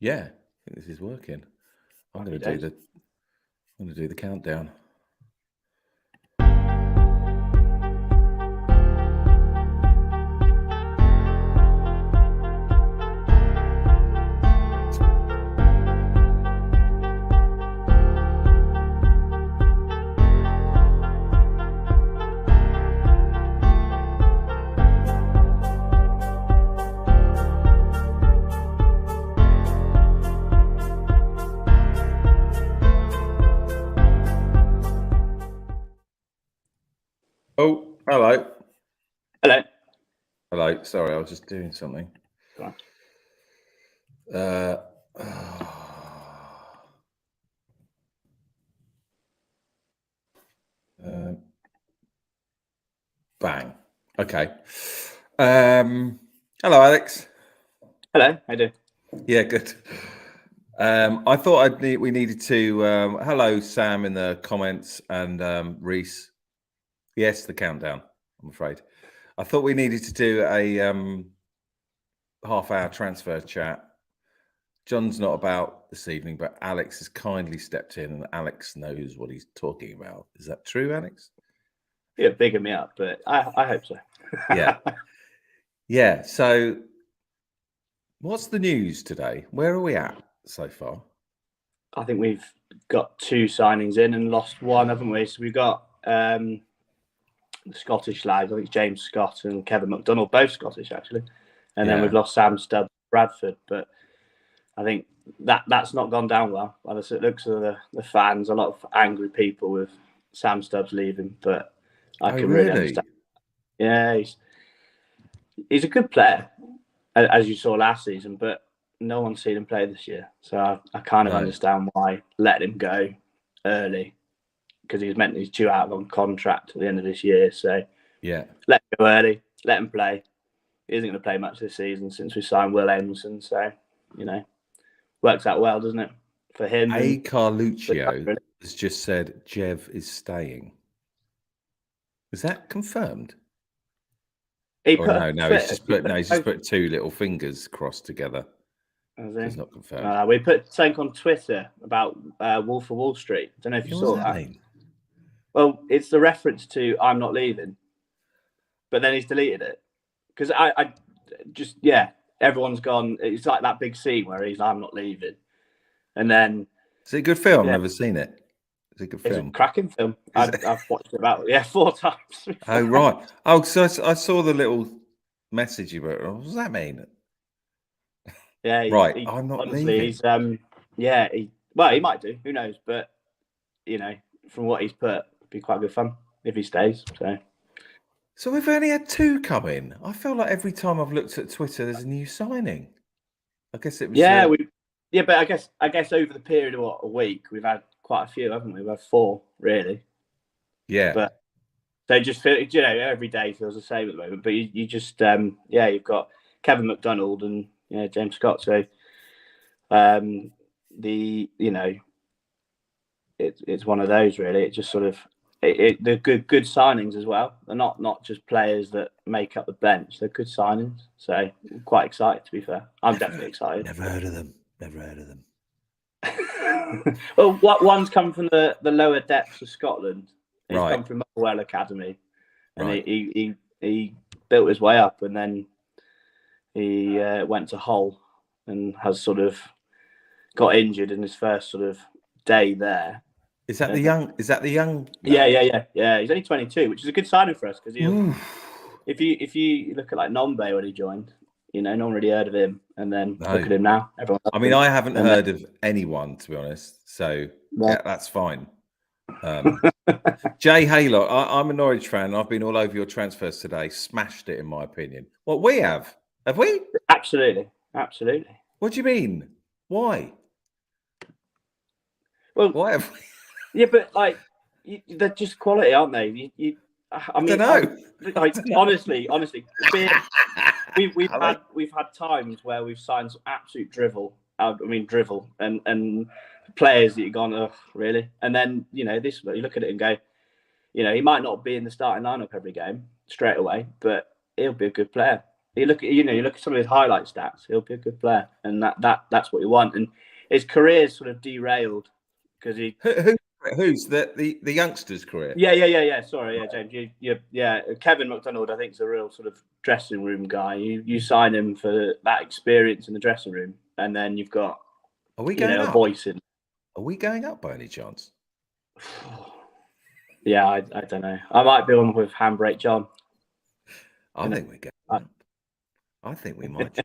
Yeah, I think this is working. I'm going to do the countdown. Oh, hello. Hello. Hello. Sorry, I was just doing something. Go on. Bang. Okay. Hello, Alex. Hello. How you doing? Yeah, good. I thought we needed to. Hello, Sam, in the comments, and Reese. Yes, the countdown. I'm afraid. I thought we needed to do a half-hour transfer chat. John's not about this evening, but Alex has kindly stepped in, and Alex knows what he's talking about. Is that true, Alex? You're bigging me up, but I hope so. Yeah. Yeah. So, what's the news today? Where are we at so far? I think we've got 2 signings in and lost 1, haven't we? So we've got the Scottish lads. I think it's James Scott and Kevin McDonald, both Scottish actually. And then we've lost Sam Stubbs, Bradford. But I think that's not gone down well. It looks at the fans, a lot of angry people with Sam Stubbs leaving. But I can really understand. Yeah, he's a good player, as you saw last season, but no one's seen him play this year. So I kind of understand why let him go early, because he's due out on contract at the end of this year. So yeah, let him go early, let him play. He isn't going to play much this season since we signed Will Emerson. So, works out well, doesn't it, for him? Carluccio has just said Jev is staying. Is that confirmed? He's just put 2 little fingers crossed together. It's not confirmed. We put something on Twitter about Wolf of Wall Street. I don't know if you saw that. Mean? Well, it's the reference to "I'm not leaving," but then he's deleted it because I just everyone's gone. It's like that big scene where he's "I'm not leaving," and then is it a good film? I've never seen it. Is it a good film? It's a cracking film. I've watched it about 4 times. Oh right. Oh, so I saw the little message you wrote. What does that mean? Yeah, right. I'm not leaving. He's he might do. Who knows? But from what he's put, it'd be quite good fun if he stays. So we've only had 2 come in. I feel like every time I've looked at Twitter, there's a new signing. I guess it was. But I guess over the period of a week, we've had quite a few, haven't we? We've had 4 really. Yeah. But they just feel, every day feels the same at the moment. But you just you've got Kevin McDonald and James Scott. So it's one of those really. It just sort of they're good signings as well. They're not just players that make up the bench. They're good signings. So I'm quite excited, to be fair. I'm definitely excited. Never heard of them. Well, one's come from the lower depths of Scotland. He's come from Motherwell Academy, and he built his way up, and then he went to Hull and has sort of got injured in his first sort of day there. Is that the young? Yeah. He's only 22, which is a good signing for us because if you look at like Nombe when he joined, no one really heard of him, and then look at him now. Everyone. I haven't heard of anyone, to be honest. So that's fine. Jay Haylock, I'm a Norwich fan. I've been all over your transfers today. Smashed it, in my opinion. What we have we? Absolutely. What do you mean? Why? Well, why have we? Yeah, but they're just quality, aren't they? I mean, don't know. Honestly, we've had times where we've signed some absolute drivel. And players that you've gone, oh, really? And then you look at it and go, he might not be in the starting lineup every game straight away, but he'll be a good player. you look at some of his highlight stats. He'll be a good player, and that's what you want. And his career's sort of derailed because he. Who's the youngster's career? Yeah. Sorry, James. Kevin McDonald, I think, is a real sort of dressing room guy. You sign him for that experience in the dressing room, and then you've got a voice in. Are we going up by any chance? Yeah, I don't know. I might be on with Handbrake John. I think we're going up. I think we might.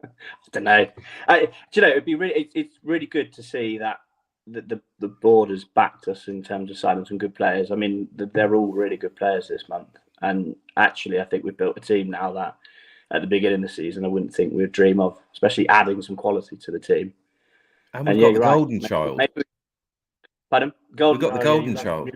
I don't know. It'd be really. It's really good to see that the board has backed us in terms of signing some good players. I mean, they're all really good players this month, and actually, I think we've built a team now that at the beginning of the season I wouldn't think we'd dream of, especially adding some quality to the team. And we've got the golden child. Pardon? We've got the golden child.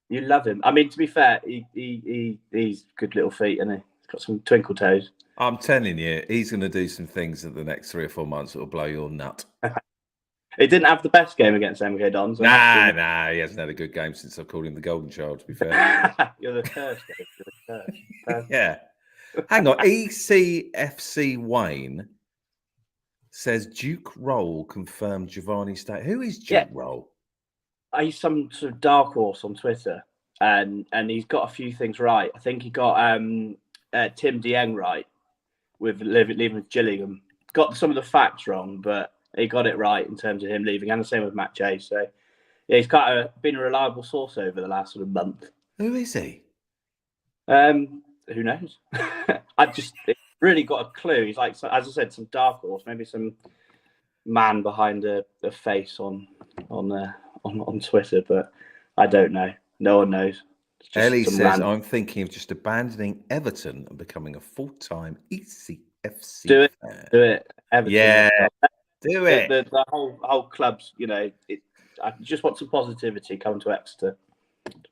You love him. I mean, to be fair, he's good little feet, and he's got some twinkle toes. I'm telling you, he's going to do some things in the next 3 or 4 months that will blow your nut. He didn't have the best game against MK Dons. Nah, he hasn't had a good game since I called him the golden child, to be fair. You're the curse, Dave. You're the curse. Yeah. Hang on. ECFC Wayne says Duke Roll confirmed Giovanni State. Who is Duke Roll? He's some sort of dark horse on Twitter, and he's got a few things right. I think he got Tim Dieng right with leaving with Gillingham. Got some of the facts wrong, but he got it right in terms of him leaving, and the same with Matt Chase. So, yeah, he's kind of been a reliable source over the last sort of month. Who is he? Who knows? I just really got a clue. He's like, as I said, some dark horse, maybe some man behind a face on Twitter, but I don't know. No one knows. Ellie says, I'm thinking of just abandoning Everton and becoming a full-time ECFC fan. Do it. Everton. Yeah, do it. The whole club's, I just want some positivity coming to Exeter.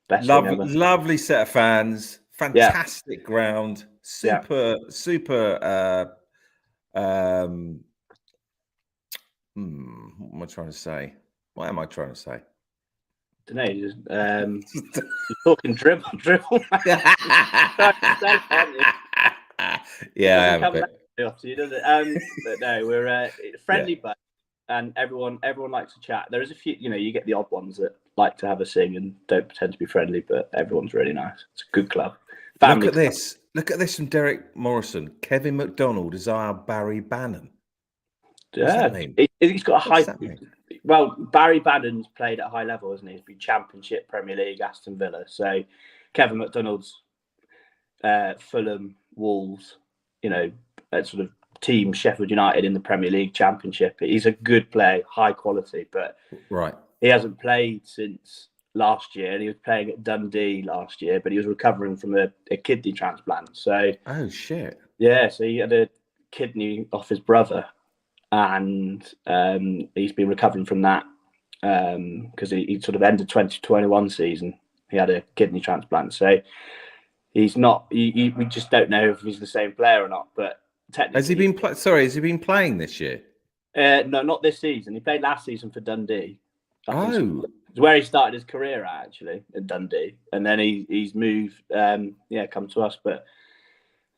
Best lovely set of fans. Fantastic ground. Super. What am I trying to say? What am I trying to say? I don't know. You're talking dribble. Yeah, I am a bit. Off to you, does it? But no, we're friendly, but and everyone likes to chat. There is a few, you get the odd ones that like to have a sing and don't pretend to be friendly, but everyone's really nice. It's a good club. Look at this. Look at this from Derek Morrison. Kevin McDonald is our Barry Bannon. What does that mean? He's got a high. Well, Barry Bannon's played at a high level, hasn't he? He's been Championship, Premier League, Aston Villa. So Kevin McDonald's Fulham, Wolves, sort of team Sheffield United in the Premier League Championship. He's a good player, high quality, but he hasn't played since last year, and he was playing at Dundee last year, but he was recovering from a kidney transplant. So shit. Yeah, so he had a kidney off his brother, and he's been recovering from that because he sort of ended 2021 season. He had a kidney transplant, so he's not. We just don't know if he's the same player or not. But technically, has he been playing this year? No, not this season. He played last season for Dundee. It's where he started his career at, actually, at Dundee, and then he's moved. Come to us, but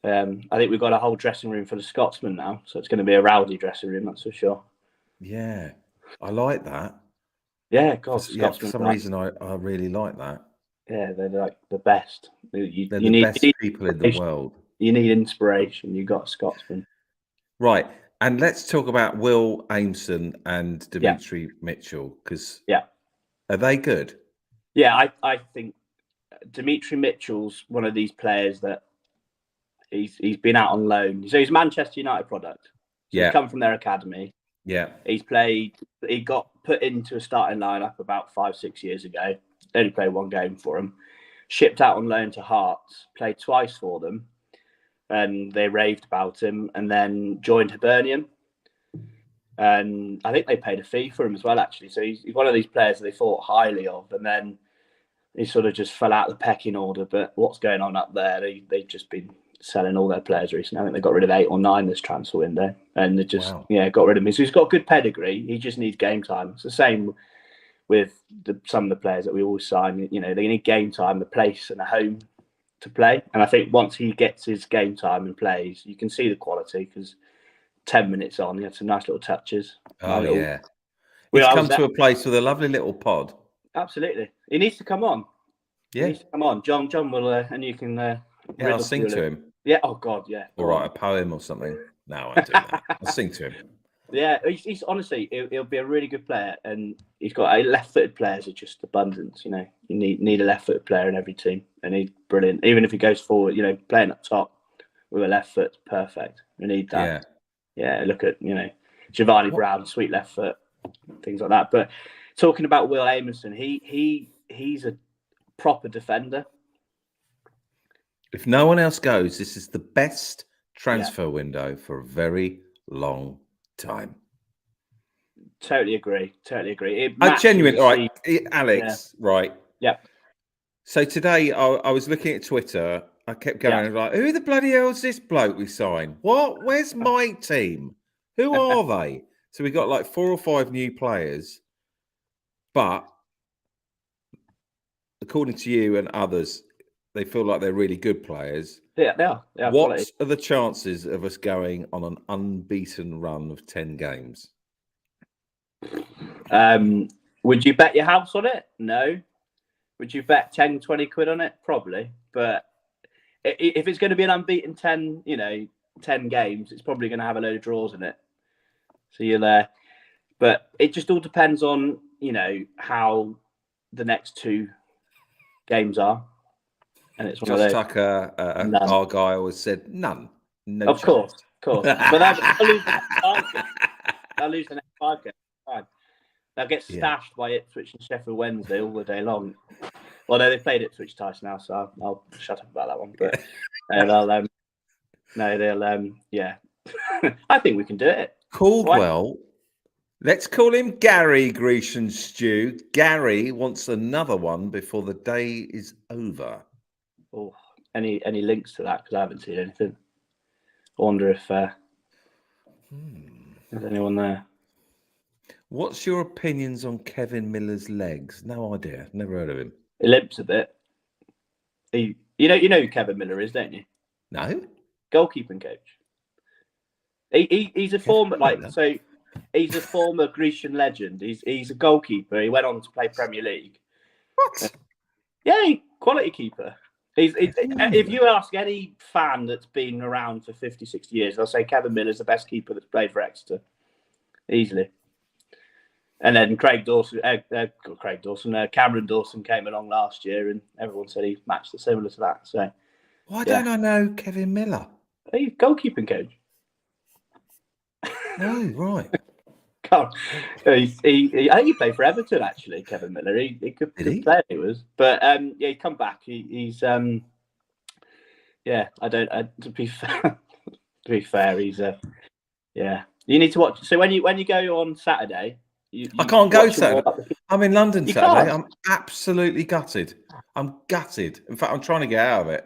I think we've got a whole dressing room for the Scotsman now, so it's going to be a rowdy dressing room, that's for sure. Yeah, I like that. Yeah, God, for some reason I really like that. Yeah, they're like the best. They're the best people in the world. You need inspiration. You got a Scotsman, right? And let's talk about Will Aimson and Dimitri Mitchell, because are they good? Yeah, I think Dimitri Mitchell's one of these players that he's been out on loan. So he's a Manchester United product. So he's come from their academy. Yeah. He got put into a starting lineup about 5-6 years ago. Only played one game for them. Shipped out on loan to Hearts, played twice for them, and they raved about him, and then joined Hibernian. And I think they paid a fee for him as well, actually. So he's one of these players that they thought highly of, and then he sort of just fell out of the pecking order. But what's going on up there? They've just been selling all their players recently. I think they got rid of 8 or 9 this transfer window, and they just got rid of him. So he's got good pedigree. He just needs game time. It's the same with some of the players that we always sign. They need game time, the place, and a home to play. And I think once he gets his game time and plays, you can see the quality because 10 minutes on, he had some nice little touches. Oh, yeah. He's come to a place with a lovely little pod. Absolutely. He needs to come on. Yeah. He needs to come on. John will, and you can... I'll sing to him. Yeah, oh, God, yeah. Or write a poem or something. No, I won't do that. I'll sing to him. Yeah, he's honestly, he'll be a really good player, and he's got left-footed players are just abundance. You need a left-footed player in every team, and he's brilliant. Even if he goes forward, playing up top with a left foot, perfect. We need that. Yeah. Look at Giovanni Brown, sweet left foot, things like that. But talking about Will Amundsen, he's a proper defender. If no one else goes, this is the best transfer window for a very long time. Totally agree. I genuinely, right, Alex, right? Yeah. So today I was looking at Twitter. I kept going like, who the bloody hell is this bloke we signed? What? Where's my team? Who are they? So we got like 4 or 5 new players, but according to you and others, they feel like they're really good players. Yeah, they are. What quality. are the chances of us going on an unbeaten run of 10 games? Would you bet your house on it? No. Would you bet 10, 20 quid on it? Probably. But if it's going to be an unbeaten 10 games, it's probably going to have a load of draws in it. So you're there. But it just all depends on, how the next 2 games are. And it's one Josh of those. Tucker, our guy, always said none. No of chance. course. But they'll lose the next 5 games. Fine. They'll get stashed by Ipswich and Sheffield Wednesday all the day long. Well, no, they played Ipswich twice now, so I'll shut up about that one. But they'll yeah. I think we can do it. Caldwell, let's call him Gary Grecian Stew. Gary wants another one before the day is over. Oh, any links to that? Because I haven't seen anything. I wonder if there's anyone there. What's your opinions on Kevin Miller's legs? No idea. Never heard of him. He limps a bit. You know who Kevin Miller is, don't you? No. Goalkeeping coach. He's a former he's a former Grecian legend. He's a goalkeeper. He went on to play Premier League. What? Yeah, quality keeper. If you ask any fan that's been around for 50, 60 years, they'll say Kevin Miller's the best keeper that's played for Exeter. Easily. And then Cameron Dawson came along last year and everyone said he matched it similar to that. So why don't I know Kevin Miller? He's goalkeeping coach. Oh, right. God. I think he played for Everton, actually, Kevin Miller. He could play, he was. But he'd come back. He's to be fair, he's you need to watch. So when you go on Saturday, I can't go Saturday. I'm in London Saturday. Can't. I'm absolutely gutted. I'm gutted. In fact, I'm trying to get out of it.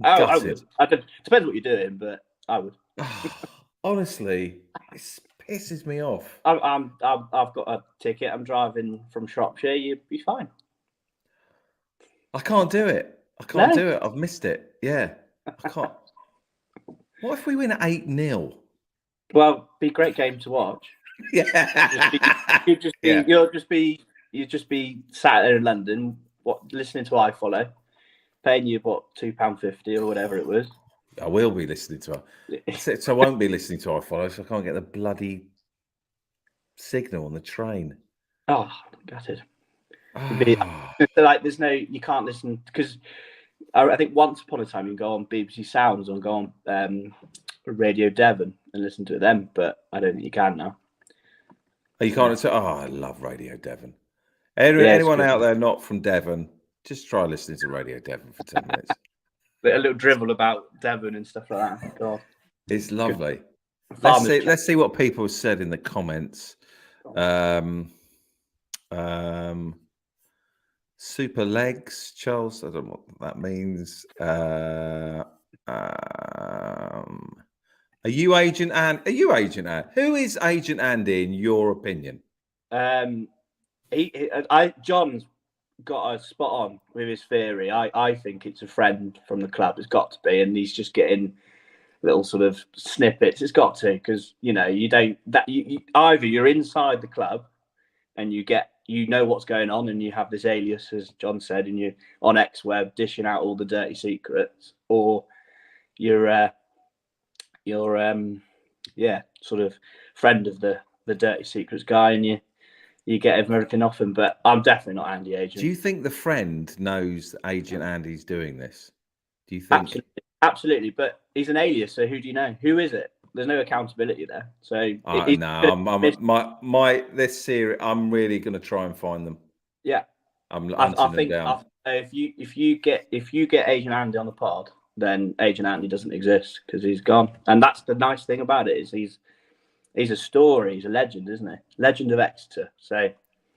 I would. Depends what you're doing, but I would. Honestly, it pisses me off. I've got a ticket. I'm driving from Shropshire. You'd be fine. I can't do it. Do it. I've missed it. Yeah, I can't. What if we win 8-0? Well, be a great game to watch. Yeah. You'd just be sat there in London, listening to iFollow, paying you £2.50 or whatever it was. I will be listening to it. So I won't be listening to iFollow, so I can't get the bloody signal on the train. Oh, gutted. There's you can't listen because I think once upon a time you can go on BBC Sounds or go on Radio Devon and listen to them, but I don't think you can now. Oh, you can't. I love Radio Devon. Anyone out there not from Devon, just try listening to Radio Devon for 10 minutes. A little drivel about Devon and stuff like that. God, it's lovely. Let's see what people have said in the comments. Super legs, Charles. I don't know what that means. Are you Agent Andy? Who is Agent Andy in your opinion? John's got a spot on with his theory. I think it's a friend from the club. It's got to be, and he's just getting little sort of snippets. It's got to, because you don't either you're inside the club and you know what's going on, and you have this alias, as John said, and you're on XWeb dishing out all the dirty secrets, or you're sort of friend of the dirty secrets guy, and you get everything off him. But I'm definitely not Andy Agent. Do you think the friend knows Agent Andy's doing this? Do you think? Absolutely. But he's an alias, so who do you know? Who is it? There's no accountability there. So this series, I'm really going to try and find them. Yeah, I'm hunting them down. If you get Agent Andy on the pod, then Agent Andy doesn't exist, because he's gone. And that's the nice thing about it, is he's a story. He's a legend, isn't he? Legend of Exeter. So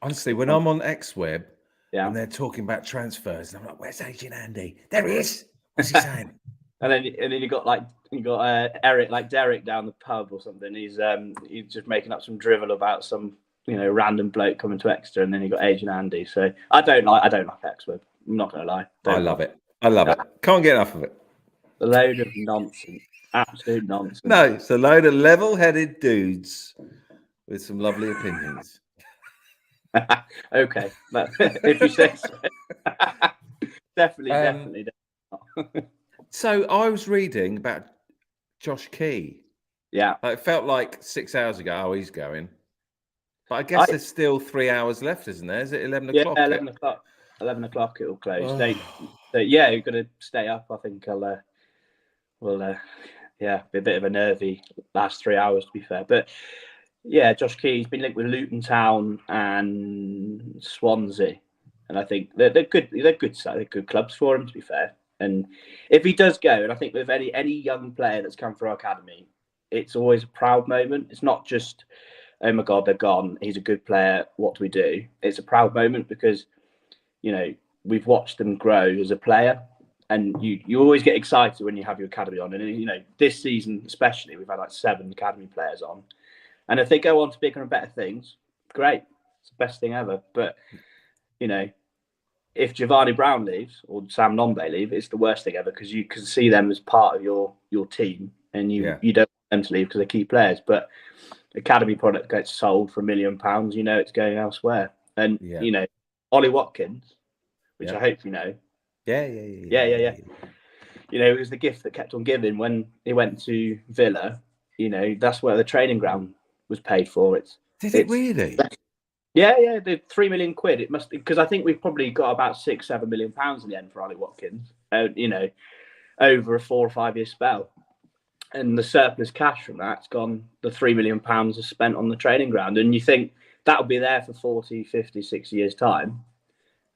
honestly, when I'm on XWeb, and they're talking about transfers, and I'm like, "Where's Agent Andy? There he is. What's he saying?" and then you got Eric, like Derek, down the pub or something. He's just making up some drivel about some random bloke coming to Exeter, and then you got Agent Andy. So I don't like XWeb. I'm not going to lie. I love it. Can't get enough of it. A load of nonsense. Absolute nonsense. No, it's a load of level-headed dudes with some lovely opinions. Okay, but if you say so. Definitely. So I was reading about Josh Key. Yeah. It felt like 6 hours ago. Oh, he's going. But I guess there's still 3 hours left, isn't there? Is it 11 o'clock? Yeah, 11 o'clock. 11 o'clock it will close. So yeah, you're going to stay up. I think be a bit of a nervy last 3 hours, to be fair. But yeah, Josh Key's been linked with Luton Town and Swansea, and I think they're good. They're good clubs for him, to be fair. And if he does go, and I think with any young player that's come through our academy, it's always a proud moment. It's not just, oh my God, they're gone. He's a good player. What do we do? It's a proud moment because, we've watched them grow as a player, and you always get excited when you have your academy on. And, this season especially, we've had like 7 academy players on. And if they go on to bigger and better things, great. It's the best thing ever. But, if Giovanni Brown leaves or Sam Nombe leave, it's the worst thing ever, because you can see them as part of your team, and you don't want them to leave because they're key players. But academy product gets sold for £1 million, it's going elsewhere. And, Ollie Watkins, which I hope you know. Yeah. It was the gift that kept on giving when he went to Villa. That's where the training ground was paid for. Did it really? Yeah, the £3 million. It must, because I think we've probably got about £6-7 million in the end for Ollie Watkins. Over a 4 or 5 year spell, and the surplus cash from that's gone. The £3 million is spent on the training ground, and you think that'll be there for 40, 50, 60 years time,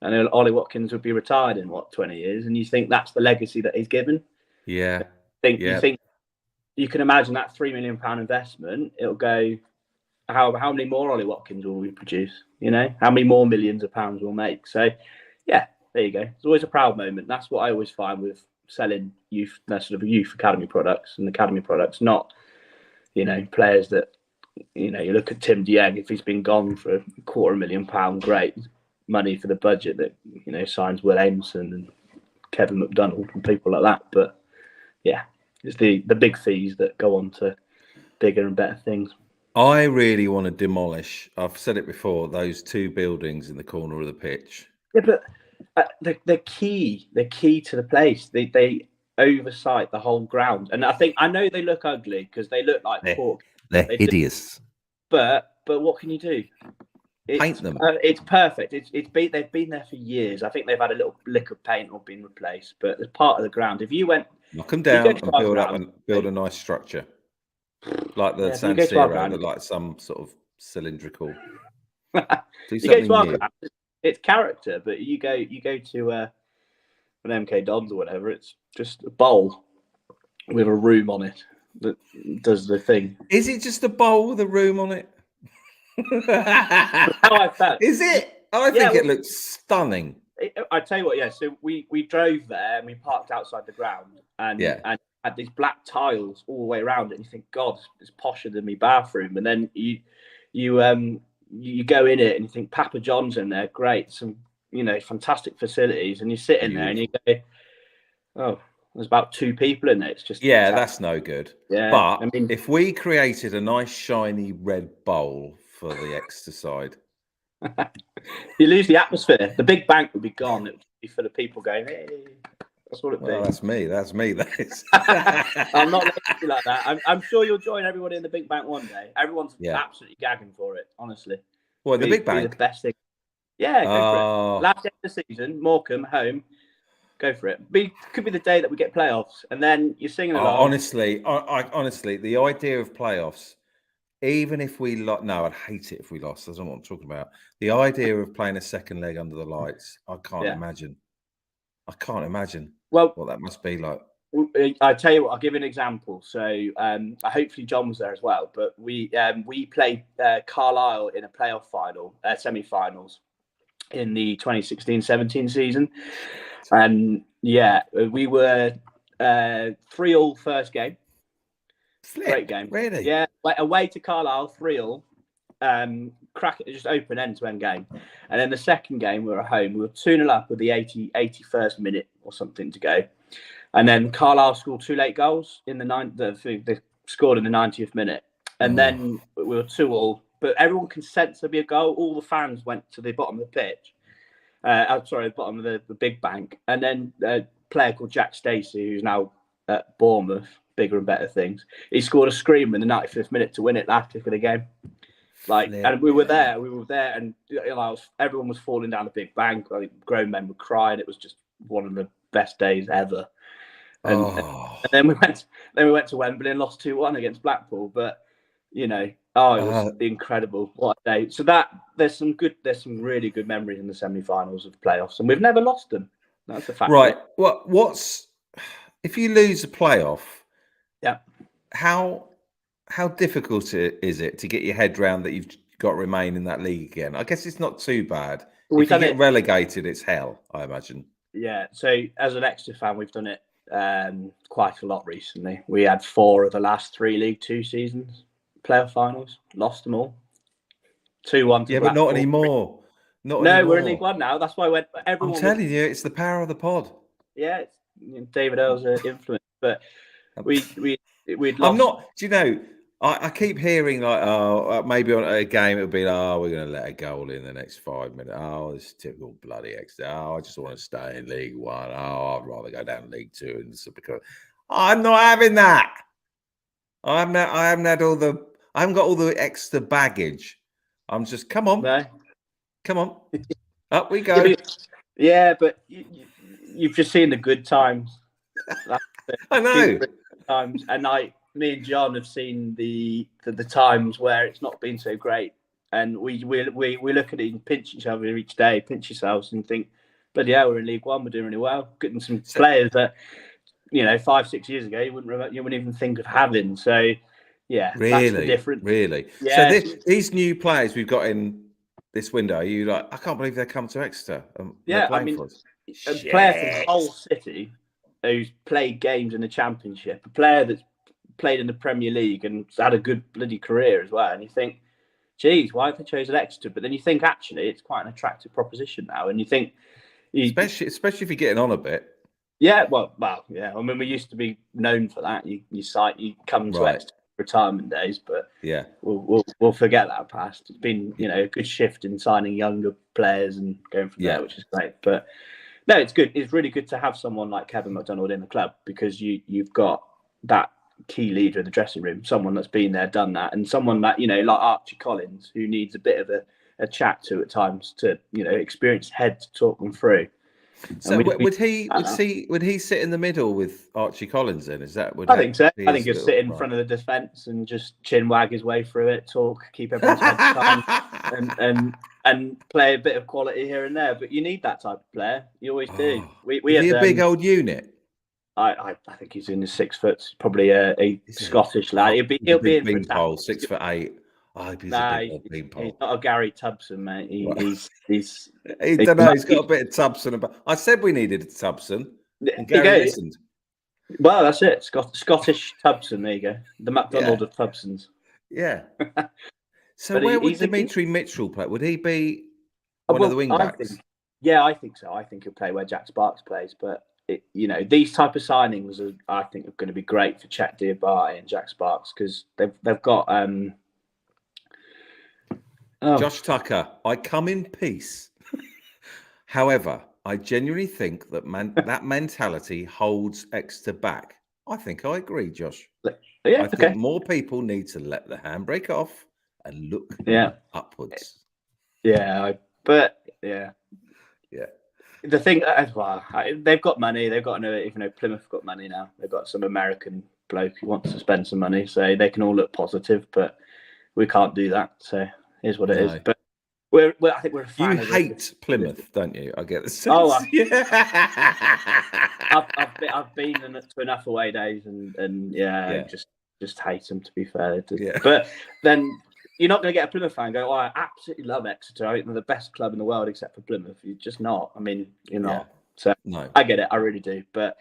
and Ollie Watkins would be retired in 20 years, and you think that's the legacy that he's given. Yeah, you think you can imagine that £3 million investment. It'll go. How many more Ollie Watkins will we produce? How many more millions of pounds we'll make? So, yeah, there you go. It's always a proud moment. That's what I always find with selling youth academy products and academy products, not, players that, you look at Tim Dieng, if he's been gone for £250,000, great money for the budget that, signs Will Aimson and Kevin McDonald and people like that. But yeah, it's the big fees that go on to bigger and better things. I really want to demolish, I've said it before, those 2 buildings in the corner of the pitch. Yeah, but the key to the place, they oversight the whole ground. And I know they look ugly because they look like pork. They're hideous. But what can you do? Paint them. It's perfect. They've been there for years. I think they've had a little lick of paint or been replaced. But as part of the ground, if you went, knock them down and build a nice structure. Like the San Siro, like some sort of cylindrical. Do something new. It's character, but you go to an MK Dons or whatever. It's just a bowl with a room on it that does the thing. Is it just a bowl with a room on it? How I felt. Is it? I think it looks stunning. I tell you what, yeah. So we drove there and we parked outside the ground, and had these black tiles all the way around it, and you think, God, it's posher than my bathroom. And then you go in it and you think, Papa John's in there, great, some fantastic facilities, and you sit in there and you go, oh, there's about 2 people in there. It's just that's no good. Yeah, but if we created a nice shiny red bowl for the Exeter side, you lose the atmosphere. The big bank would be gone. It would be for the people going, hey. That's what it'd be. That's me. That is. I'm not lazy like that. I'm sure you'll join everybody in the big bank one day. Everyone's absolutely gagging for it, honestly. Well, the big bank? The best thing. Yeah, go for it. Last day of the season, Morecambe, home. Go for it. Could be the day that we get playoffs, and then you're singing along. Honestly, honestly, the idea of playoffs, even if we lost, no, I'd hate it if we lost. That's not what I'm talking about. The idea of playing a second leg under the lights, I can't imagine. I can't imagine what that must be like. I tell you what, I'll give you an example. So hopefully John was there as well. But we played Carlisle in a playoff final, semi-finals in the 2016-17 season. And we were 3-3 first game. Great game. Really? Yeah, away to Carlisle, 3-3. Just open end-to-end game. And then the second game, we were at home. We were 2-0 up with the 81st minute or something to go. And then Carlisle scored 2 late goals in they scored in the 90th minute. And then we were 2-2. But everyone can sense there'll be a goal. All the fans went to the bottom of the pitch. The bottom of the big bank. And then a player called Jack Stacey, who's now at Bournemouth, bigger and better things. He scored a screamer in the 95th minute to win it, last kick of the game. And we were there, and everyone was falling down the big bank. Grown men were crying. It was just one of the best days ever. And then we went to Wembley and lost 2-1 against Blackpool. But it was incredible. What a day! So there's some really good memories in the semi-finals of playoffs, and we've never lost them. That's a fact. Right. What's if you lose a playoff? Yeah. How difficult is it to get your head round that you've got to remain in that league again? I guess it's not too bad. If you get relegated, it's hell, I imagine. Yeah. So as an Exeter fan, we've done it quite a lot recently. We had 4 of the last 3 League 2 seasons, playoff finals, lost them all. 2-1 to Blackpool. But not anymore. We're in League 1 now. That's why everyone. I'm telling you, it's the power of the pod. Yeah, it's David Earl's influence, but we'd lost. I'm not. Do you know? I keep hearing maybe on a game it'll be we're going to let a goal in the next 5 minutes. This is typical bloody Exeter. I just want to stay in League 1. I'd rather go down to League 2 because I'm not having that. I haven't got all the extra baggage. I'm just come on, up we go. Yeah, but you've just seen the good times. I know. Times, and me and John have seen the times where it's not been so great, and we look at it and pinch each other each day, pinch yourselves, and think, but we're in League 1, we're doing really well, getting some players that 5-6 years ago you wouldn't even think of having. So that's the difference. Really. Yeah. So these new players we've got in this window, you like? I can't believe they come to Exeter. For us. A player from Hull City who's played games in the Championship, a player that's played in the Premier League and had a good bloody career as well. And you think, geez, why have they chosen Exeter? But then you think, actually, it's quite an attractive proposition now. And you think... Especially if you're getting on a bit. Yeah, well, yeah. I mean, we used to be known for that. You come to Exeter retirement days, but we'll forget that past. It's been, a good shift in signing younger players and going from there, which is great. But no, it's good. It's really good to have someone like Kevin McDonald in the club, because you've got that key leader in the dressing room, someone that's been there, done that, and someone that like Archie Collins, who needs a bit of a chat to at times, to experienced head to talk them through. So would he sit in the middle with Archie Collins then? Is that I think so. I think he'll sit in front of the defence and just chin wag his way through it, talk, keep everyone's head calm, and play a bit of quality here and there. But you need that type of player. You always do. Is he a big old unit? I think he's in his 6 foot. Probably a Scottish lad. He'll be in for beanpole, 6'8". He's not a Gary Tubson, mate. He's He's got a bit of Tubson about. I said we needed a Tubson, and Gary listened. Well, that's it. Scottish Tubson. There you go. The McDonald of Tubsons. Yeah. So where would Dimitri Mitchell play? Would he be one of the wing backs? Yeah, I think so. I think he'll play where Jack Sparks plays, but these type of signings I think are going to be great for Czech Diabate and Jack Sparks because they've got Josh Tucker. I come in peace. However, I genuinely think that that mentality holds Exeter back. I think I agree, Josh. Yeah, I think more people need to let the handbrake off and look upwards. Yeah, The thing as well, they've got money. They've got Plymouth have got money now. They've got some American bloke who wants to spend some money, so they can all look positive. But we can't do that. So here's what it is. But I think we're a fan. You hate Plymouth, don't you? I get the sense. Oh, I've been to enough away days, and just hate them. To be fair, but then you're not going to get a Plymouth fan go, "Oh, I absolutely love Exeter. I think they're the best club in the world, except for Plymouth." You're just not. I mean, you're not. So no. I get it. I really do. But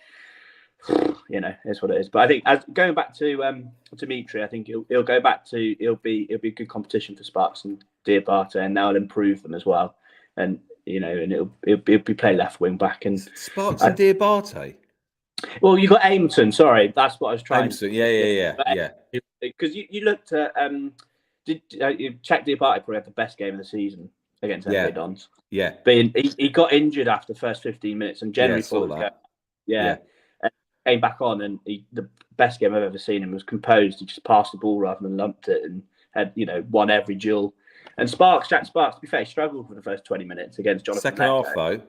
it's what it is. But I think going back to Dimitri, I think he'll go back to it'll be a good competition for Sparks and Diabate, and they'll improve them as well. And and it'll be play left wing back and Sparks and Diabate. Well, you got Aimton. Sorry, that's what I was trying. Aimton, yeah. Because you looked at Czech Diabate probably had the best game of the season against FA Dons. Yeah, but he got injured after the first 15 minutes, and generally thought and came back on, and the best game I've ever seen him was composed. He just passed the ball rather than lumped it, and had won every duel. And Jack Sparks, to be fair, he struggled for the first 20 minutes against Jonathan. Second half, though.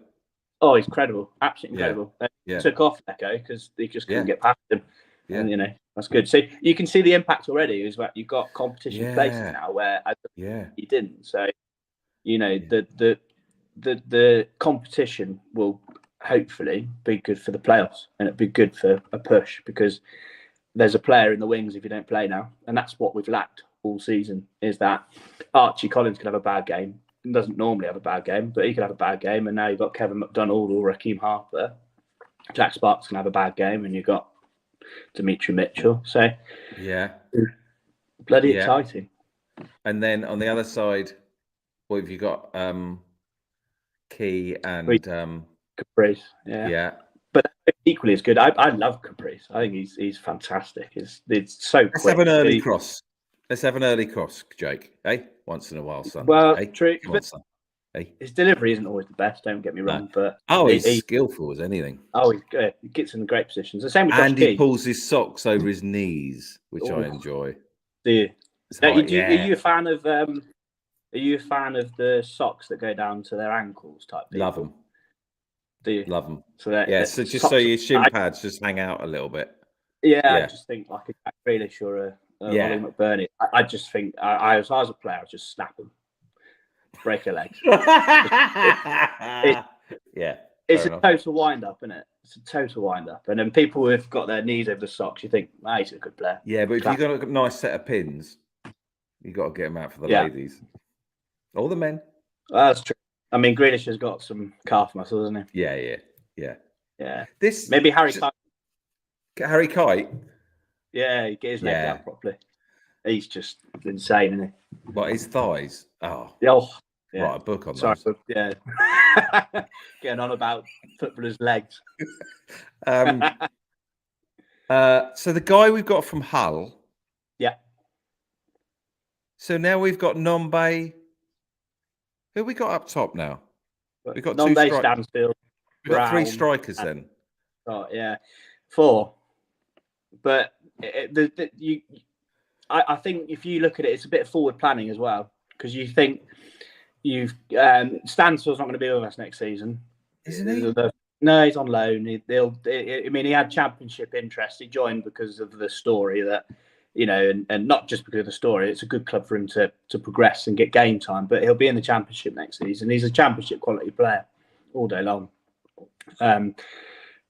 Oh, he's incredible. Absolutely incredible. Took off Echo because they just couldn't get past him. Yeah. And, that's good. So you can see the impact already is that you've got competition places now where you didn't. So, the competition will hopefully be good for the playoffs, and it'll be good for a push because there's a player in the wings if you don't play now. And that's what we've lacked all season, is that Archie Collins can have a bad game. He doesn't normally have a bad game, but he can have a bad game. And now you've got Kevin McDonald or Raheem Harper. Jack Sparks can have a bad game, and you've got Dimitri Mitchell. So bloody exciting. And then on the other side, what have you got? Key and Caprice. Yeah. But equally as good. I love Caprice. I think he's fantastic. It's so quick. Let's have an early cross. Let's have an early cross, Jake. Hey, once in a while, son. Well, hey, true. Come on, son. Hey. His delivery isn't always the best. Don't get me wrong, but he's skillful as anything. Oh, he's good. He gets in great positions. The same with and he pulls his socks over his knees, which I enjoy. Do you? Are you a fan of? Are you a fan of the socks that go down to their ankles type? People? Love them. Do you? Love them. So so just so your shin pads just hang out a little bit. Yeah, I just think like a Jack Grealish or a Ollie McBurney. I just think if I was a player, I'd just snap them, break their legs. It's a total wind up, isn't it? It's a total wind up. And then people who've got their knees over the socks, you think, he's a good player. Yeah, but if you've got a nice set of pins, you got to get them out for the ladies or the men. That's true. I mean, Grealish has got some calf muscle, doesn't he? Yeah. This maybe Harry Kite. Harry Kite. Yeah, he get his legs out properly. He's just insane, isn't he? What, his thighs? Yeah. Write a book on that. Getting on about footballers' legs. So the guy we've got from Hull. Yeah. So now we've got Nombe. Who we got up top now? We've got Nombe, Stansfield. We've got 3 strikers then. Oh yeah, 4. But I think if you look at it, it's a bit of forward planning as well, because you think Stansfield's not going to be with us next season, isn't he? No, he's on loan. He had championship interest. He joined because of the story that, and not just because of the story. It's a good club for him to progress and get game time. But he'll be in the championship next season. He's a championship quality player all day long.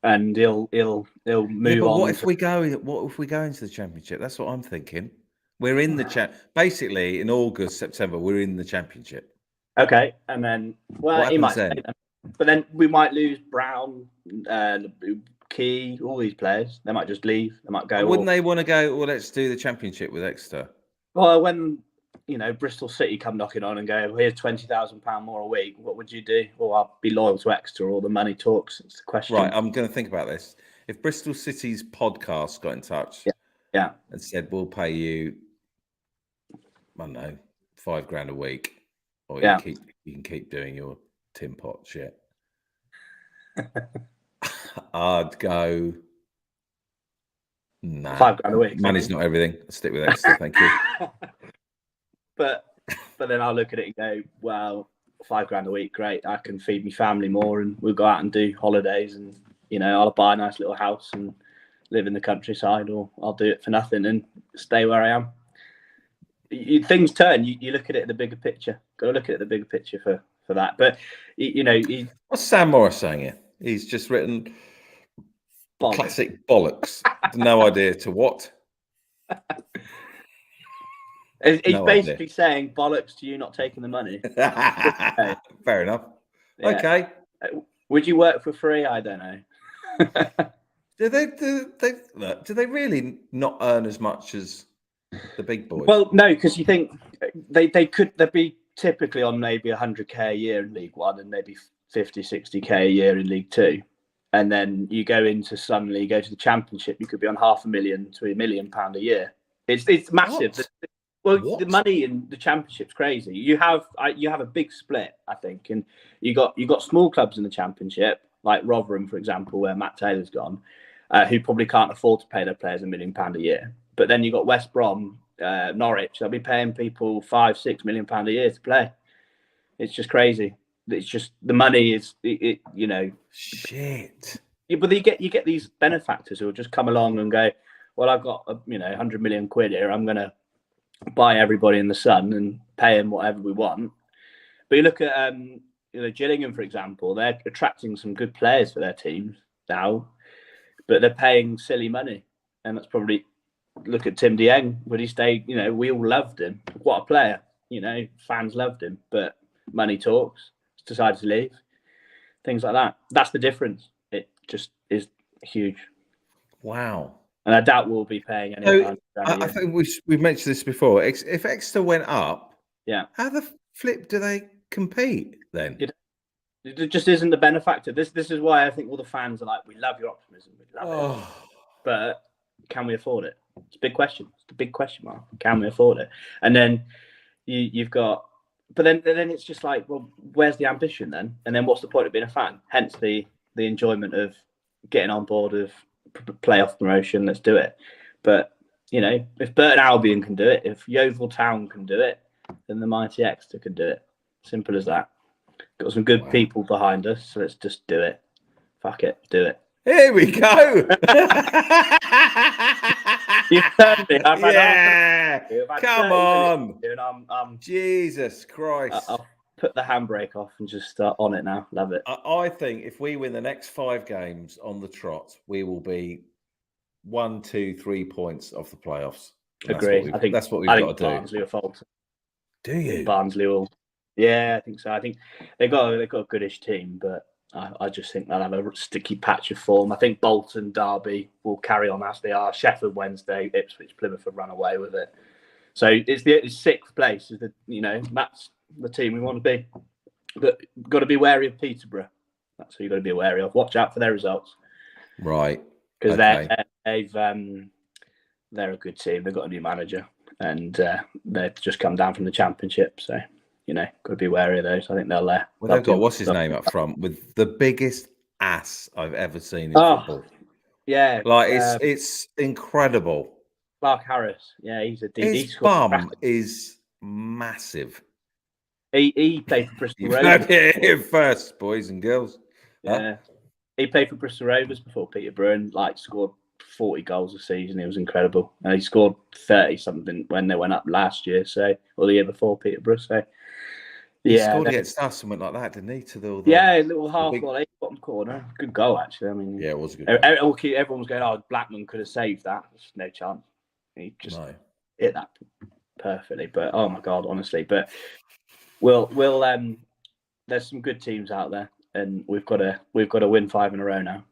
And he'll move on. What if we go into the championship? That's what I'm thinking. We're in the basically in August, September. We're in the championship. Okay, and then he might stay then. But then we might lose Brown, Key, all these players. They might just leave. They might go. Wouldn't they want to go? Well, let's do the championship with Exeter. Well, when Bristol City come knocking on and go, well, here's £20,000 more a week, what would you do? Well, I'll be loyal to Exeter, or the money talks. It's the question. Right, I'm going to think about this. If Bristol City's podcast got in touch and said, we'll pay you, I don't know, £5,000 a week, or you can keep doing your tin pot shit, I'd go, nah. £5,000 a week. Money's not everything. I'll stick with Exeter, thank you. But then I'll look at it and go, well, £5,000 a week, great. I can feed my family more, and we'll go out and do holidays, and I'll buy a nice little house and live in the countryside, or I'll do it for nothing and stay where I am. Things turn. You look at it in the bigger picture. Got to look at the bigger picture for that. But what's Sam Morris saying here? He's just written classic bollocks. No idea to what. He's basically saying bollocks to you not taking the money. Fair enough. Yeah. Okay. Would you work for free? I don't know. Do they really not earn as much as the big boys? Well, no, because you think they'd be typically on maybe 100k a year in League One and maybe 50, 60k a year in League Two. And then you go to the Championship, you could be on £500,000 to £1 million a year. It's massive. The money in the Championship's crazy. You have a big split, I think, and you got small clubs in the Championship, like Rotherham, for example, where Matt Taylor's gone, who probably can't afford to pay their players £1 million a year. But then you got West Brom, Norwich. They'll be paying people £5-6 million a year to play. It's just crazy. It's just the money is shit. Yeah, but you get these benefactors who will just come along and go, well, I've got £100 million here. I'm gonna buy everybody in the sun and pay them whatever we want. But you look at Gillingham, for example, they're attracting some good players for their teams now, but they're paying silly money. And that's probably, look at Tim Dieng. Would he stay? We all loved him. What a player. Fans loved him, but money talks. He's decided to leave. Things like that. That's the difference. It just is huge. Wow. And I doubt we'll be paying any. I think we've mentioned this before. If Exeter went up, how the flip do they compete then? It just isn't the benefactor. This is why I think all the fans are like, we love your optimism, we love it, but can we afford it? It's a big question. It's the big question mark. Can we afford it? And then you've got, but then it's just like, well, where's the ambition then? And then what's the point of being a fan? Hence the enjoyment of getting on board of playoff promotion. Let's do it. But if Burton Albion can do it, if Yeovil Town can do it, then the mighty Exeter can do it. Simple as that. Got some good people behind us, so let's just do it. Fuck it, do it. Here we go. You've turned me. Come on. Jesus Christ. I'll put the handbrake off and just start on it now. Love it. I think if we win the next 5 games on the trot, we will be 1, 2, 3 points off the playoffs. Agree. I think that's what we've got to do. Barnsley will falter. Do you? Barnsley will. Yeah, I think so. I think they've got a goodish team, but I just think they'll have a sticky patch of form. I think Bolton, Derby will carry on as they are. Sheffield Wednesday, Ipswich, Plymouth have run away with it. So it's 6th place. That's the team we want to be. But got to be wary of Peterborough. That's who you've got to be wary of. Watch out for their results. Right. Because they're a good team. They've got a new manager, and they've just come down from the Championship. So, got to be wary of those. I think they'll well, they've got, what's his name up front, with the biggest ass I've ever seen in football. Yeah. Like, it's incredible. Clark Harris. Yeah, he's a His bum is massive. He played for Bristol Rovers. You've heard it here first, boys and girls. Yeah. He played for Bristol Rovers before Peterborough and scored 40 goals a season. It was incredible. And he scored 30-something when they went up last year, or the year before Peterborough. So, he scored against us and went like that, didn't he? A little half volley, bottom corner. Good goal, actually. I mean, yeah, it was a good goal. Everyone was going, Blackman could have saved that. There's no chance. He just hit that perfectly. But oh my God, honestly. But we'll there's some good teams out there, and we've got to win 5 in a row now.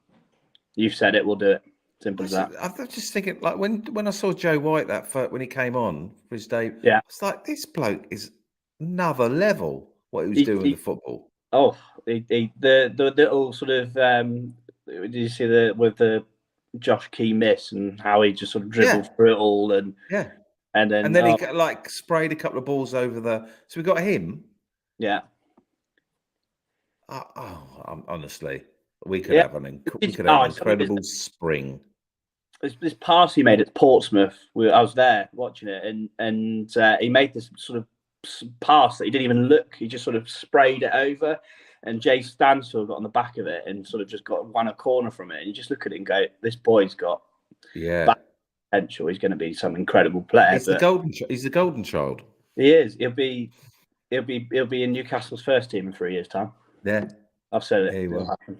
You've said it, we'll do it. Simple as that. I was just thinking, like when I saw Joe White when he came on for his debut, Yeah, I was like, this bloke is another level. What he was doing with the football. Oh, the little sort of did you see with the Josh Key miss and how he just sort of dribbled through it all and then he like sprayed a couple of balls over the. So we got him. Yeah. Honestly, we could have an incredible spring. This pass he made at Portsmouth, I was there watching it, and he made this sort of pass that he didn't even look. He just sort of sprayed it over, and Jay Stansfield got on the back of it and sort of just won a corner from it. And you just look at it and go, "This boy's got potential. He's going to be some incredible player." He's the golden child. He is. He'll be in Newcastle's first team in 3 years' time. Yeah, I've said it. Yeah, he will. Happen.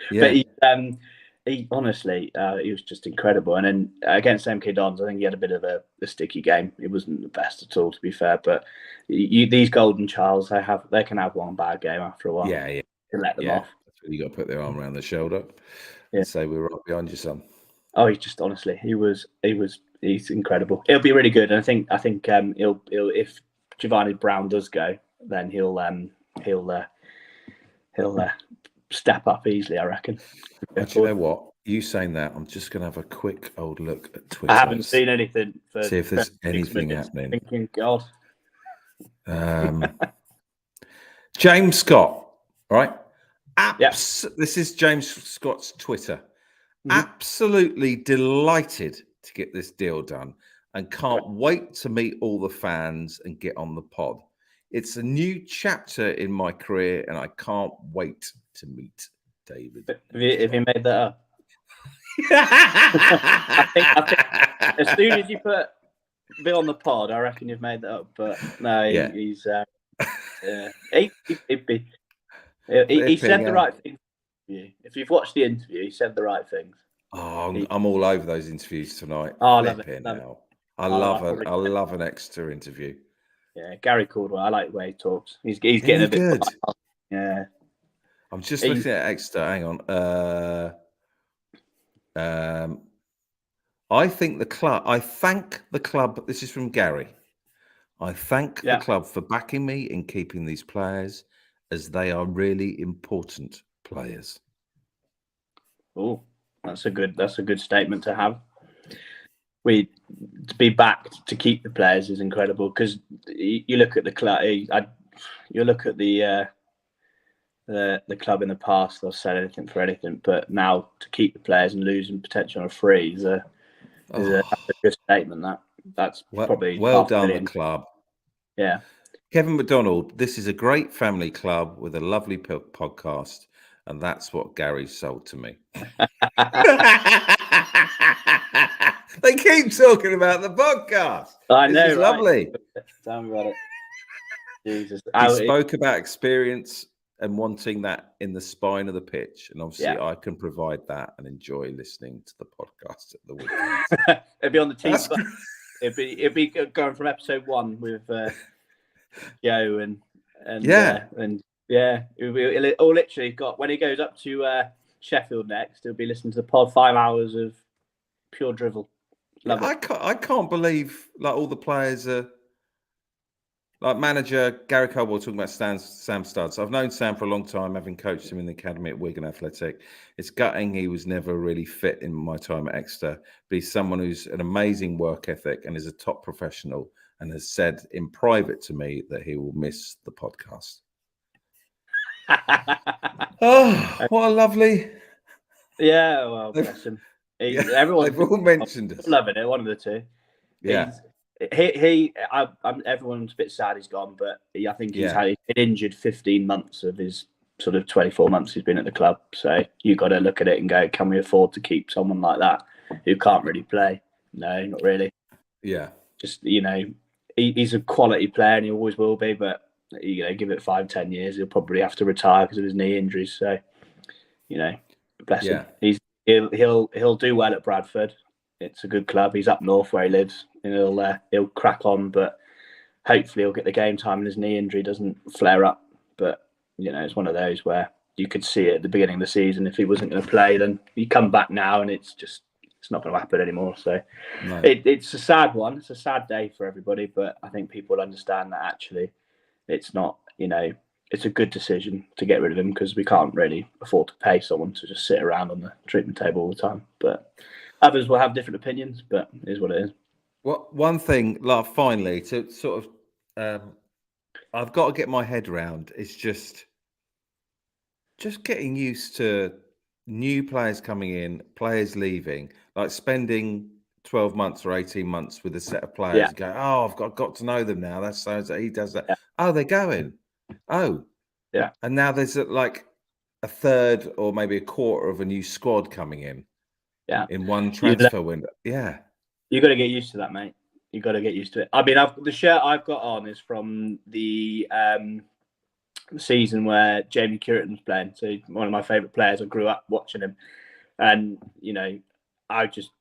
Yeah. But he honestly, he was just incredible. And then against MK Dons, I think he had a bit of a sticky game. It wasn't the best at all, to be fair. But these golden childs, they can have one bad game after a while. Yeah. You can let them off. That's when you got to put their arm around their shoulder and say, "We're right behind you, son." Oh, he's just honestly, he's incredible. It'll be really good, and I think he'll if Giovanni Brown does go, then he'll step up easily, I reckon. Do you know what? You saying that, I'm just going to have a quick old look at Twitter. I haven't seen anything. See if there's anything happening. Thinking, God. James Scott, right? This is James Scott's Twitter. Mm-hmm. Absolutely delighted to get this deal done and can't wait to meet all the fans and get on the pod. It's a new chapter in my career and I can't wait to meet David. Have you made that up? I think as soon as you put Bill on the pod, I reckon you've made that up. But no, he's he said the right things. If you've watched the interview, he said the right things. Oh, I'm all over those interviews tonight. Oh, I love it. I love an Exeter interview. Yeah, Gary Caldwell. I like the way he talks. He's getting a bit good. Yeah. I'm just looking at Exeter. Hang on. I thank the club. This is from Gary. I thank the club for backing me in keeping these players, as they are really important players. Oh, that's a good statement to have. To be backed to keep the players is incredible, because you look at the club. You look at the club in the past. They'll sell anything for anything, but now to keep the players and losing potential on a free is a good statement. That's probably well done, the club. Yeah. Kevin McDonald, this is a great family club with a lovely podcast, and that's what Gary sold to me. They keep talking about the podcast. I know, it's lovely. Tell me about it. Jesus. He spoke about experience and wanting that in the spine of the pitch, and obviously I can provide that and enjoy listening to the podcast at the weekend. It'd be on the team. It'd be going from episode 1 with Joe and it'll literally got, when he goes up to Sheffield next, he'll be listening to the pod, 5 hours of pure drivel. I can't believe like all the players are like manager Gary Caldwell talking about Sam Studs. I've known Sam for a long time, having coached him in the academy at Wigan Athletic. It's gutting he was never really fit in my time at Exeter, but he's someone who's an amazing work ethic and is a top professional, and has said in private to me that he will miss the podcast. Oh, what a lovely. Yeah, well, bless him. They've all mentioned us. Loving it, one of the two. Yeah. Everyone's a bit sad he's gone, but I think he's been injured 15 months of his sort of 24 months he's been at the club. So you got to look at it and go, can we afford to keep someone like that who can't really play? No, not really. Yeah. Just, he's a quality player and he always will be, but give it 5-10 years, he'll probably have to retire because of his knee injuries. So, bless him. He'll do well at Bradford. It's a good club. He's up north where he lives, and he'll crack on. But hopefully, he'll get the game time and his knee injury doesn't flare up. But it's one of those where you could see it at the beginning of the season. If he wasn't going to play, then you come back now, and it's not going to happen anymore. So No. it's a sad one. It's a sad day for everybody, but I think people understand that actually it's not. It's a good decision to get rid of him because we can't really afford to pay someone to just sit around on the treatment table all the time. But others will have different opinions, but it is what it is. Well, one thing, like, finally, to sort of, I've got to get my head around. It's just getting used to new players coming in, players leaving, like spending 12 months or 18 months with a set of players. Yeah. Go, oh, I've got to know them now. That's so he does that. Yeah. Oh, they're going. Oh, yeah. And now there's like a third or maybe a quarter of a new squad coming in. Yeah. In one transfer window. Yeah. You got to get used to that, mate. You got to get used to it. I mean, the shirt I've got on is from the season where Jamie Curran was playing. So one of my favourite players. I grew up watching him, and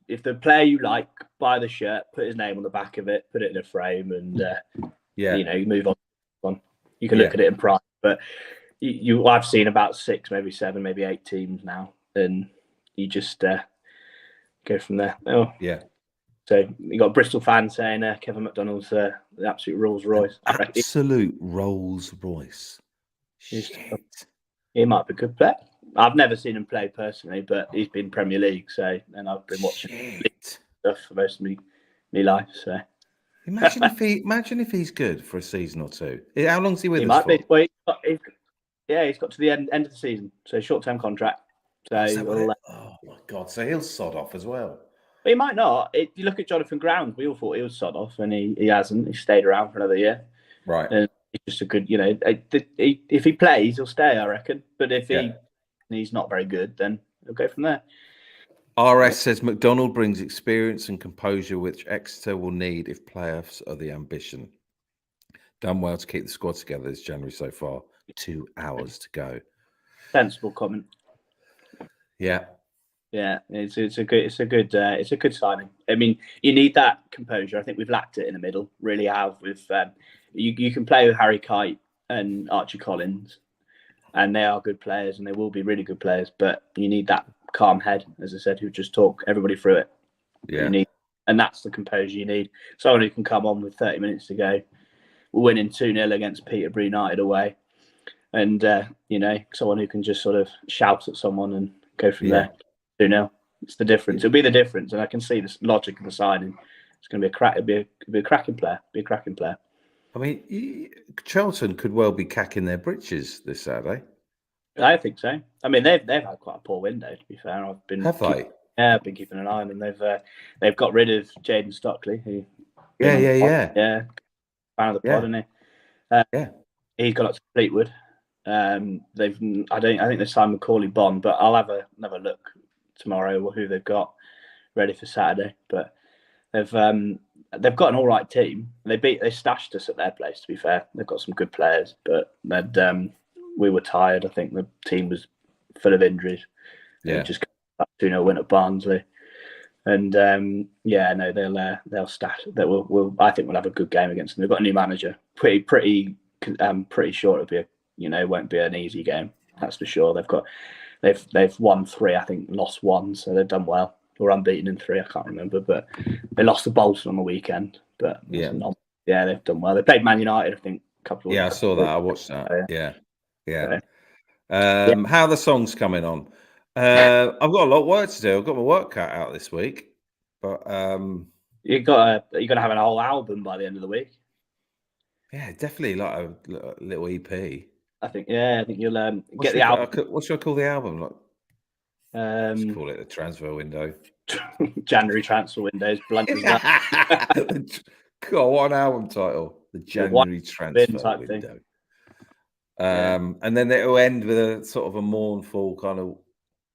if the player you like, buy the shirt, put his name on the back of it, put it in a frame, and you move on. You can look at it in pride, but I've seen about 6, maybe 7, maybe 8 teams now, and you just go from there. Oh yeah. So you got a Bristol fan saying Kevin McDonald's the absolute Rolls Royce. Absolute Rolls Royce. Shit. He might be a good player. I've never seen him play personally, but he's been Premier League, and I've been watching stuff for most of my life. So imagine if he's good for a season or two. How long's he with us might for? Be. Well, he's got to the end of the season, so short-term contract. So oh my God! So he'll sod off as well. But he might not. If you look at Jonathan Ground, we all thought he was sod off, and he hasn't. He stayed around for another year. Right. And he's just a good, if he plays, he'll stay, I reckon. But if he's not very good, then he'll go from there. RS says McDonald brings experience and composure which Exeter will need if playoffs are the ambition. Done well to keep the squad together this January so far. 2 hours to go. Sensible comment. Yeah. Yeah, it's a good signing. I mean, you need that composure. I think we've lacked it in the middle. Really have. With you can play with Harry Kite and Archie Collins, and they are good players, and they will be really good players. But you need that calm head, as I said, who just talk everybody through it. Yeah. And that's the composure you need. Someone who can come on with 30 minutes to go. We're winning 2-0 against Peterborough United away, and someone who can just sort of shout at someone and go from there. 2-0. It's the difference. It'll be the difference, and I can see this logic of the signing. It's going to be a cracking player. Be a cracking player. I mean, Charlton could well be cacking their britches this Saturday. I think so. I mean, they've had quite a poor window. To be fair, Have they? Yeah, I've been keeping an eye on them. They've got rid of Jaden Stockley, who fan of the pod, isn't he? He's gone up to Fleetwood. I think they signed Macaulay Bond, but I'll have another look tomorrow who they've got ready for Saturday. But they've got an all right team. They stashed us at their place. To be fair, they've got some good players, but we were tired. I think the team was full of injuries. Yeah, just got that 2-0 win at Barnsley, and they'll stash. I think we'll have a good game against them. They've got a new manager. Pretty sure it'll be it won't be an easy game. That's for sure. They've won 3, I think, lost 1, so they've done well. Or unbeaten in 3, I can't remember, but they lost to Bolton on the weekend. But they've done well. They played Man United, I think, a couple of weeks. Yeah, I saw that. I watched that. Yeah. How are the songs coming on? I've got a lot of work to do. I've got my work cut out this week, but you're gonna have a whole album by the end of the week. Yeah, definitely like a little EP. I think you'll get the album. What should I call the album? Let's call it the transfer window. January transfer window is blunt as that. God, what an album title! The January transfer window. And then it will end with a sort of a mournful kind of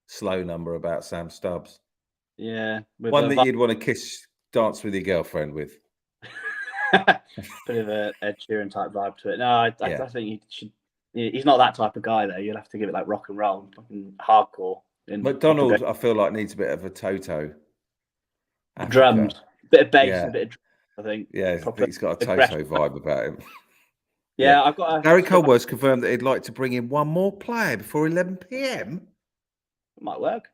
slow number about Sam Stubbs. Yeah, one that you'd want to dance with your girlfriend with. Bit of a Ed Sheeran type vibe to it. No, I think he should. He's not that type of guy though. You'll have to give it like rock and roll, fucking hardcore. McDonald, I feel like needs a bit of a Toto. Africa. Drums, bit of bass, and a bit of drums, I think. Yeah, I think he's got a Toto vibe about him. Yeah, I've got Gary Colworth's confirmed that he'd like to bring in one more player before 11 p.m. Might work.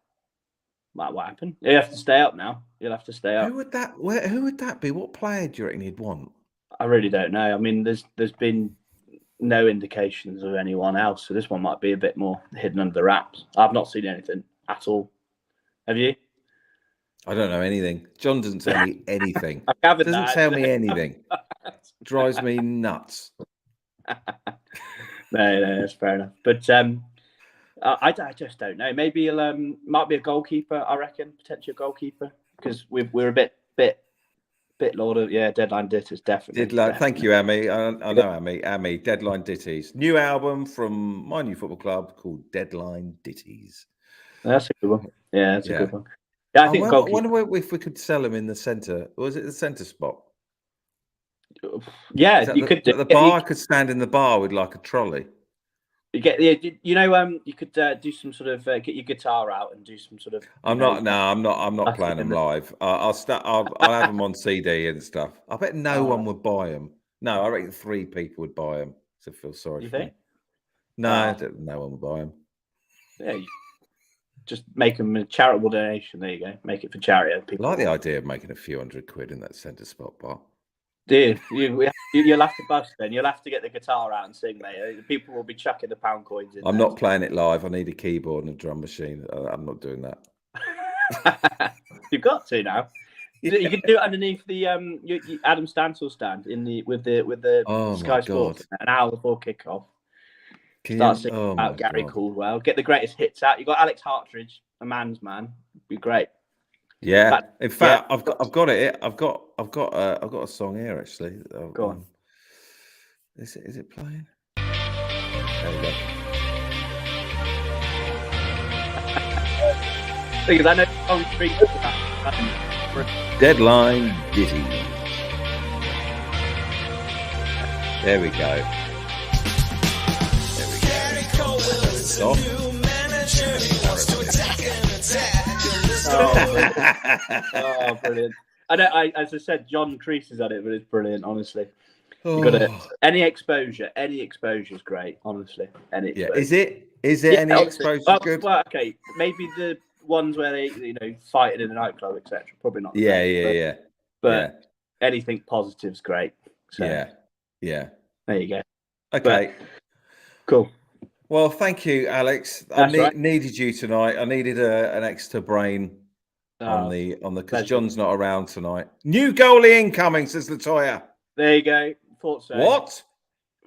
Might happen. You have to stay up now. You'll have to stay up. Who would that be? What player do you reckon he'd want? I really don't know. I mean, there's been no indications of anyone else, so this one might be a bit more hidden under the wraps. I've not seen anything at all. Have you? I don't know anything. John doesn't tell me anything. I gathered doesn't that. tell me anything. Drives me nuts. No, that's fair enough. But I just don't know. Maybe he'll might be a goalkeeper. I reckon potentially a goalkeeper because we're a bit Lord of deadline ditties definitely. Thank you, Amy. I know Amy. Deadline Ditties. New album from my new football club called Deadline Ditties. That's a good one. Yeah, that's a good one. Yeah, I think I wonder if we could sell them in the centre. Was it the centre spot? Yeah, you could do the bar. I could stand in the bar with like a trolley. You get you could do some sort of get your guitar out and do some sort of. I'm not playing them live. I'll have them on CD and stuff. I bet no one would buy them. No, I reckon 3 people would buy them. So I feel sorry for me. No, no one would buy them. Yeah, just make them a charitable donation. There you go. Make it for charity. I like the idea of making a few £100 in that centre spot bar. Dude, you'll have to bust then. You'll have to get the guitar out and sing, mate. People will be chucking the pound coins in. I'm not playing it live. I need a keyboard and a drum machine. I'm not doing that. You've got to now. Yeah. You can do it underneath the Adam Stansel stand with the Sky Sports an hour before kickoff. Start singing about Gary Caldwell. Get the greatest hits out. You got Alex Hartridge, a man's man. Be great. Yeah. In fact, I've got it. I've got a song here actually. Go on. Is it playing? There we go. Because I know song 3. Deadline Ditties. There we go. Oh, brilliant! As I said, John creases at it, but it's brilliant. Honestly, you got it. Any exposure is great. Honestly, any. Exposure. Is it any exposure good? Well, okay, maybe the ones where they fighting in a nightclub, etc. Probably not. But anything positive is great. So, yeah. There you go. Okay. Cool. Well, thank you, Alex. Needed you tonight. I needed an extra brain on the because John's not around tonight. New goalie incoming, says Latoya. There you go. Thought so. What?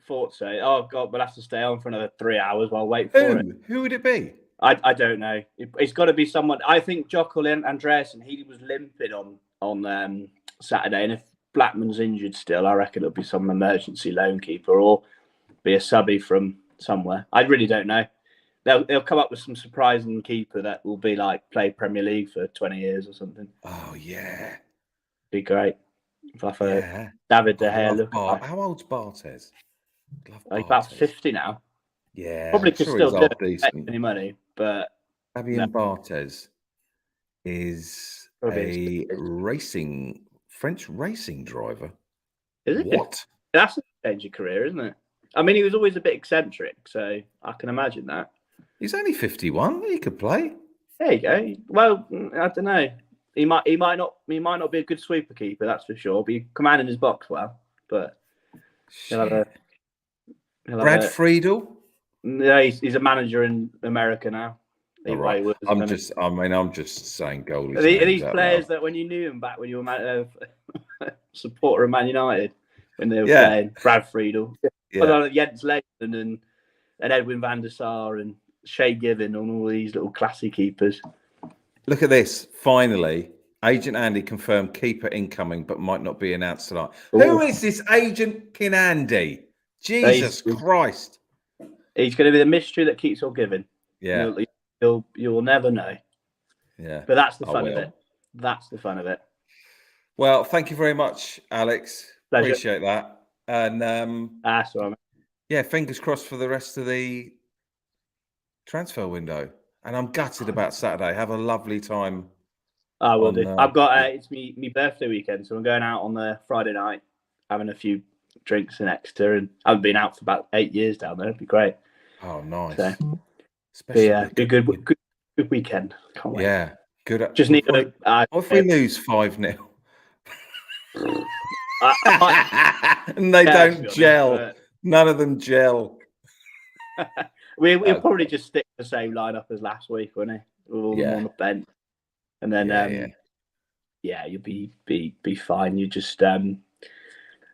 Thought so. Oh God, we'll have to stay on for another 3 hours while wait for it. Who would it be? I don't know. It's got to be someone. I think Jockel Andreasen. He was limping on Saturday, and if Blackman's injured still, I reckon it'll be some emergency loan keeper or be a subby from somewhere. I really don't know. They'll come up with some surprising keeper that will be like play Premier League for 20 years or something. Oh yeah, be great. David De Gea look. How old's Barthez? He's about 50 now. Yeah, probably could still do it, any money, but Fabian Barthez is a French racing driver. Is it? What? That's a change of career, isn't it? I mean, he was always a bit eccentric, so I can imagine that. He's only 51. He could play. There you go. Well, I don't know. He might not be a good sweeper keeper, that's for sure. But he commanding his box well. But Brad Friedel. Yeah, he's a manager in America now. Right. I'm just saying goalies. Are these players that when you knew them back when you were a supporter of Man United when they were playing? Brad Friedel. Jens Lehmann and Edwin van der Sar and Shea Given and all these little classy keepers. Look at this. Finally, Agent Andy confirmed keeper incoming, but might not be announced tonight. Ooh. Who is this Agent Andy? Jesus Christ. He's going to be the mystery that keeps on giving. Yeah. You'll never know. Yeah. But that's the fun of it. That's the fun of it. Well, thank you very much, Alex. Pleasure. Appreciate that. And that's all right. Yeah, fingers crossed for the rest of the transfer window. And I'm gutted about Saturday. Have a lovely time. I will do. I've got it's me birthday weekend, so I'm going out on the Friday night, having a few drinks in Exeter, and I haven't been out for about 8 years down there. It'd be great. Oh, nice. So, Especially be a good weekend. Can't wait. Yeah, good. Just need what if we lose 5-0? And they don't gel. None of them gel. We'll probably just stick the same lineup as last week, won't we? With all them on the bench, and then you'll be fine. You just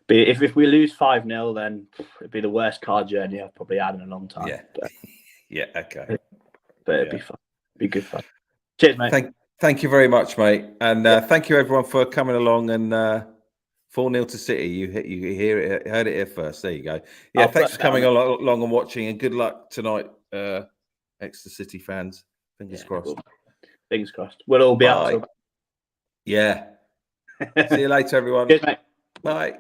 if we lose 5-0, then it'd be the worst car journey I've probably had in a long time. Yeah, but, okay. But it'd be fun. It'd be good fun. Cheers, mate. Thank you very much, mate, and thank you everyone for coming along and 4-0 to City. You heard it here first. There you go. Yeah, thanks for coming along and watching, and good luck tonight, Exeter City fans. Fingers crossed. Fingers crossed. We'll all be out. Yeah. See you later, everyone. Cheers, mate. Bye.